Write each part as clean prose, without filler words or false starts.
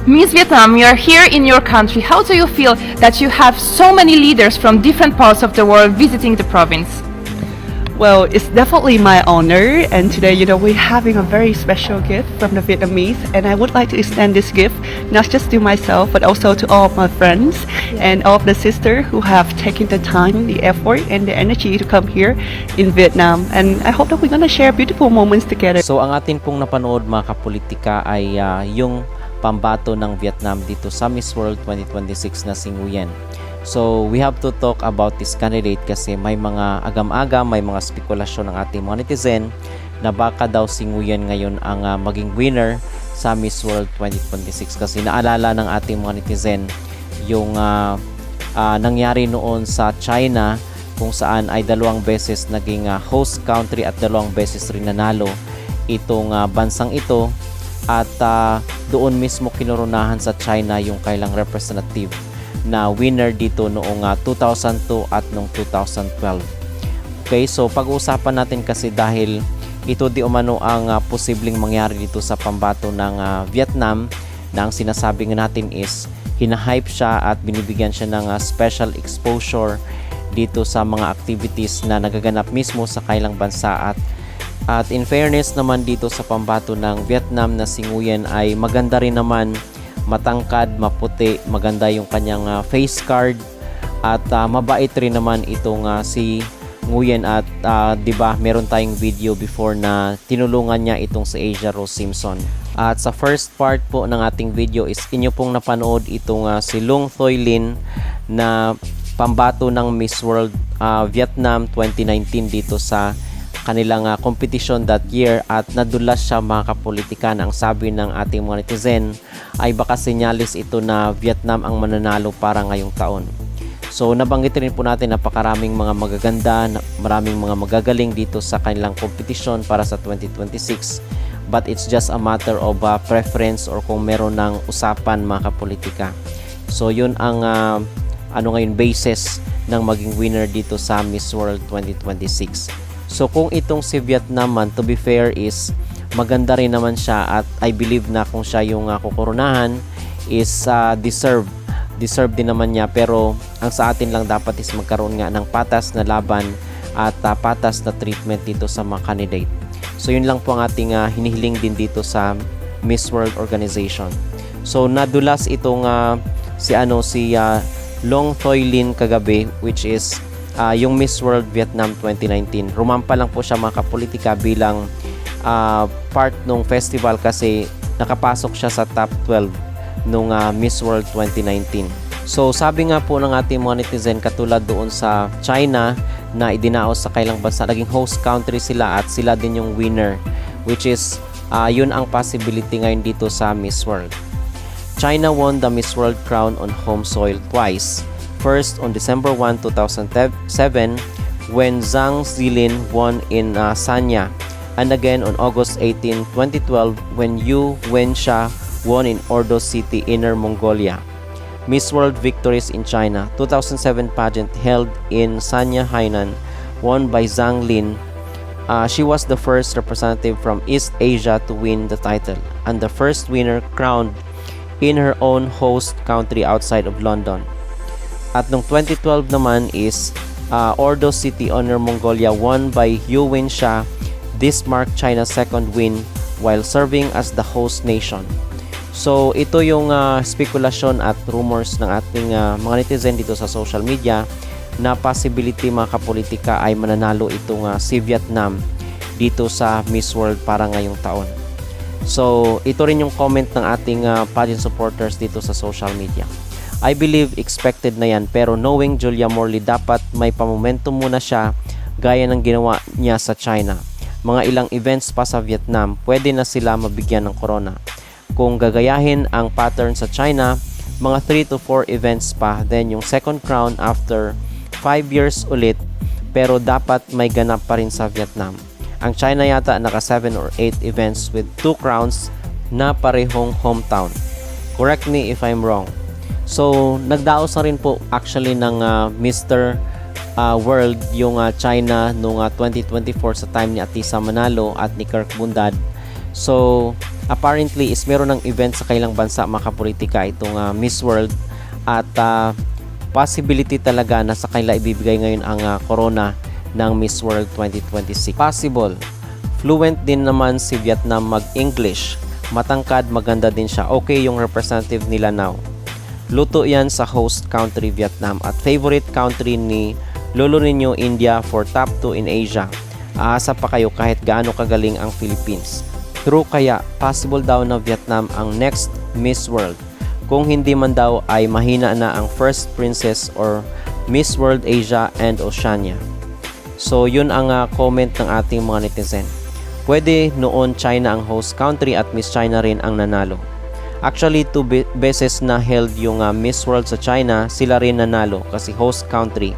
Miss Vietnam, you are here in your country. How do you feel that you have so many leaders from different parts of the world visiting the province? Well, it's definitely my honor, and today, we're having a very special gift from the Vietnamese, and I would like to extend this gift not just to myself, but also to all of my friends and all of the sisters who have taken the time, the effort, and the energy to come here in Vietnam. And I hope that we're gonna share beautiful moments together. So ang atin pong napanood mga kapolitika ay yung pambato ng Vietnam dito sa Miss World 2026 na si Nguyen. So we have to talk about this candidate kasi may mga agam-agam, may mga spekulasyon ng ating mga netizen na baka daw si Nguyen ngayon ang maging winner sa Miss World 2026 kasi naalala ng ating mga netizen yung nangyari noon sa China kung saan ay 2 beses naging host country at 2 beses rin nanalo itong bansang ito at doon mismo kinoronahan sa China yung kailang representative na winner dito noong 2002 at noong 2012. Okay, so pag-uusapan natin kasi dahil ito di umano ang posibleng mangyari dito sa pambato ng Vietnam na ang sinasabi nga natin is hinahype siya at binibigyan siya ng special exposure dito sa mga activities na nagaganap mismo sa kailang bansa at in fairness naman dito sa pambato ng Vietnam na si Nguyen ay maganda rin naman, matangkad, maputi, maganda yung kanyang face card at mabait rin naman itong si Nguyen at 'di ba meron tayong video before na tinulungan niya itong si Asia Rose Simpson. At sa first part po ng ating video is inyo pong napanood itong si Long Thoy Linh na pambato ng Miss World Vietnam 2019 dito sa kanilang competition that year at nadulas siya mga kapolitika na ang sabi ng ating mga netizen ay baka senyalis ito na Vietnam ang mananalo para ngayong taon. So nabanggit rin po natin napakaraming mga magaganda, maraming mga magagaling dito sa kanilang competition para sa 2026 but it's just a matter of preference or kung meron ng usapan mga kapolitika. So yun ang ngayon basis ng maging winner dito sa Miss World 2026. So kung itong si Vietnam man, to be fair is maganda rin naman siya at I believe na kung siya yung kukoronahan is deserve din naman niya, pero ang sa atin lang dapat is magkaroon nga ng patas na laban at patas na treatment dito sa mga candidate. So yun lang po ang ating hinihiling din dito sa Miss World organization. So nadulas itong si Long Thoy Linh kagabi, which is yung Miss World Vietnam 2019. Rumampa lang po siya mga kapolitika bilang part ng festival kasi nakapasok siya sa top 12 nung Miss World 2019. So sabi nga po ng ating mga netizen, katulad doon sa China na idinaos sa kailang bansa, naging host country sila at sila din yung winner, which is yun ang possibility ngayon dito sa Miss World. China won the Miss World crown on home soil twice. First on December 1, 2007 when Zhang Zilin won in Sanya, and again on August 18, 2012 when Yu Wensha won in Ordos City, Inner Mongolia. Miss World victories in China 2007 pageant held in Sanya, Hainan, won by Zhang Lin. She was the first representative from East Asia to win the title and the first winner crowned in her own host country outside of London. At noong 2012 naman is Ordos City, Inner Mongolia, won by Yu Wensha. This marked China's second win while serving as the host nation. So ito yung spekulasyon at rumors ng ating mga netizen dito sa social media na possibility mga kapolitika ay mananalo itong si Vietnam dito sa Miss World para ngayong taon. So ito rin yung comment ng ating pageant supporters dito sa social media. I believe expected na yan, pero knowing Julia Morley dapat may pamomentum muna siya gaya ng ginawa niya sa China. Mga ilang events pa sa Vietnam, pwede na sila mabigyan ng corona. Kung gagayahin ang pattern sa China, mga 3 to 4 events pa, then yung second crown after 5 years ulit, pero dapat may ganap pa rin sa Vietnam. Ang China yata naka 7 or 8 events with 2 crowns na parehong hometown. Correct me if I'm wrong. So, nagdaos na rin po actually ng Mr. World yung China noong 2024 sa time ni Atisa Manalo at ni Kirk Bundad. So, apparently is meron ng event sa kailang bansa mga kapolitika itong Miss World at possibility talaga na sa kanila ibibigay ngayon ang corona ng Miss World 2026. Possible. Fluent din naman si Vietnam mag-English. Matangkad, maganda din siya. Okay yung representative nila now. Luto yan sa host country Vietnam at favorite country ni Lolo ninyo India for top 2 in Asia. Aasa pa kayo kahit gaano kagaling ang Philippines. True kaya possible daw na Vietnam ang next Miss World. Kung hindi man daw ay mahina na ang first princess or Miss World Asia and Oceania. So yun ang comment ng ating mga netizen. Pwede noon China ang host country at Miss China rin ang nanalo. Actually, 2 beses na held yung Miss World sa China, sila rin nanalo kasi host country.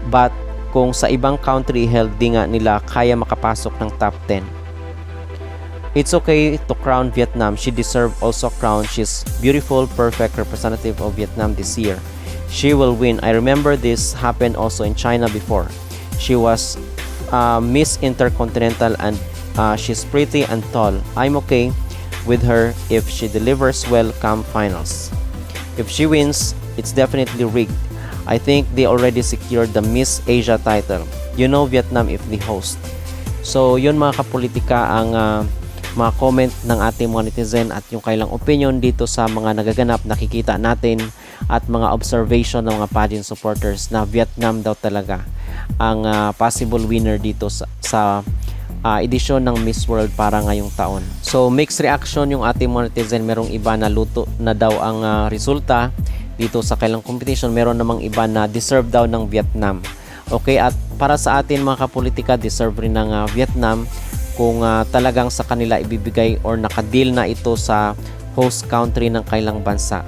But kung sa ibang country held, di nga nila kaya makapasok ng top 10. It's okay to crown Vietnam. She deserve also crown. She's beautiful, perfect representative of Vietnam this year. She will win. I remember this happened also in China before. She was Miss Intercontinental and she's pretty and tall. I'm okay with her if she delivers well come finals. If she wins, it's definitely rigged. I think they already secured the Miss Asia title. You know Vietnam if the host. So yun mga kapolitika ang mga comment ng ating mga netizen at yung kailang opinion dito sa mga nagaganap nakikita natin at mga observation ng mga pageant supporters na Vietnam daw talaga ang possible winner dito sa edisyon ng Miss World para ngayong taon. So mixed reaction yung ating mga netizen. Merong iba na luto na daw ang resulta dito sa kailang competition. Meron namang iba na deserve daw ng Vietnam. Okay, at para sa atin mga kapolitika, deserve rin ng Vietnam kung talagang sa kanila ibibigay or nakadeal na ito sa host country ng kailang bansa.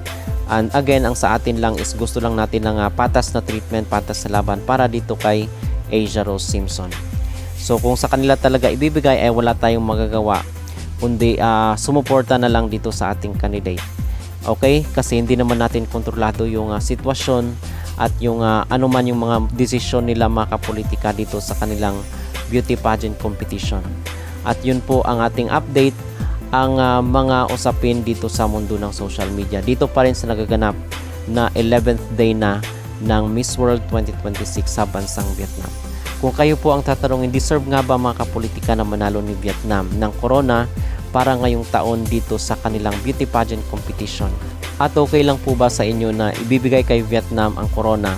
And again, ang sa atin lang is gusto lang natin ng patas na treatment, patas na laban para dito kay Asia Rose Simpson. So kung sa kanila talaga ibibigay ay wala tayong magagawa kundi sumuporta na lang dito sa ating candidate. Okay? Kasi hindi naman natin kontrolado yung sitwasyon at yung ano man yung mga desisyon nila mga kapolitika dito sa kanilang beauty pageant competition. At yun po ang ating update, ang mga usapin dito sa mundo ng social media. Dito pa rin sa nagaganap na 11th day na ng Miss World 2026 sa bansang Vietnam. Kung kayo po ang tatanungin, deserve nga ba mga kapolitika na manalo ni Vietnam ng corona para ngayong taon dito sa kanilang beauty pageant competition? At okay lang po ba sa inyo na ibibigay kay Vietnam ang corona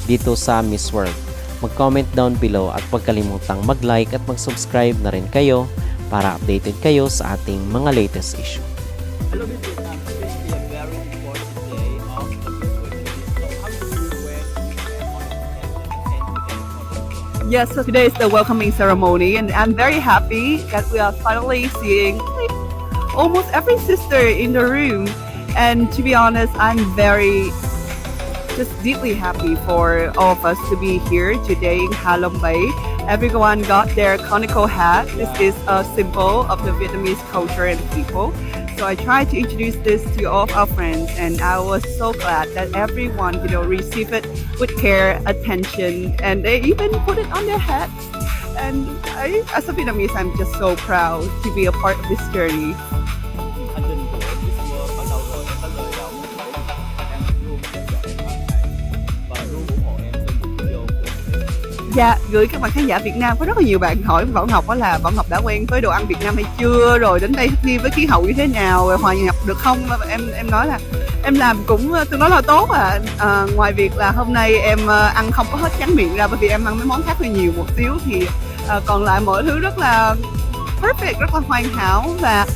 dito sa Miss World? Mag-comment down below at huwag kalimutang mag-like at mag-subscribe na rin kayo para updated kayo sa ating mga latest issue. Hello, Miss Vietnam. Today is a very important day of the Miss World. So, how do you wear Yes, so today is the welcoming ceremony, and I'm very happy that we are finally seeing almost every sister in the room. And to be honest, I'm just deeply happy for all of us to be here today in Ha Long Bay. Everyone got their conical hat. This is a symbol of the Vietnamese culture and people. So I tried to introduce this to all of our friends, and I was so glad that everyone, received it with care, attention, and they even put it on their hats. And as a Vietnamese, I'm just so proud to be a part of this journey. Anh Linh của Miss World bắt đầu rồi, em có lời đầu muốn nói em luôn theo dõi em hàng ngày và luôn ủng hộ em trong những video của em. Dạ, gửi các bạn khán giả Việt Nam. Có rất là nhiều bạn hỏi Bảo Ngọc là Bảo Ngọc đã quen với đồ ăn Việt Nam hay chưa, rồi đến đây thích nghi với khí hậu như thế nào, rồi hòa nhập được không. Em nói là em làm cũng tương đối là tốt ngoài việc là hôm nay em ăn không có hết trắng miệng ra bởi vì em ăn mấy món khác hơi nhiều một xíu, thì còn lại mọi thứ rất là perfect, rất là hoàn hảo. Và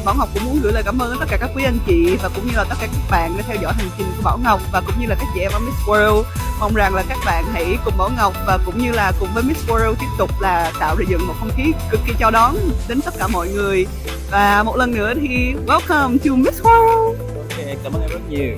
Bảo Ngọc cũng muốn gửi lời cảm ơn đến tất cả các quý anh chị và cũng như là tất cả các bạn đã theo dõi hành trình của Bảo Ngọc và cũng như là các chị em ở Miss World. Mong rằng là các bạn hãy cùng Bảo Ngọc và cũng như là cùng với Miss World tiếp tục là tạo ra dựng một không khí cực kỳ chào đón đến tất cả mọi người. Và một lần nữa thì welcome to Miss World. Ok, cảm ơn em rất nhiều.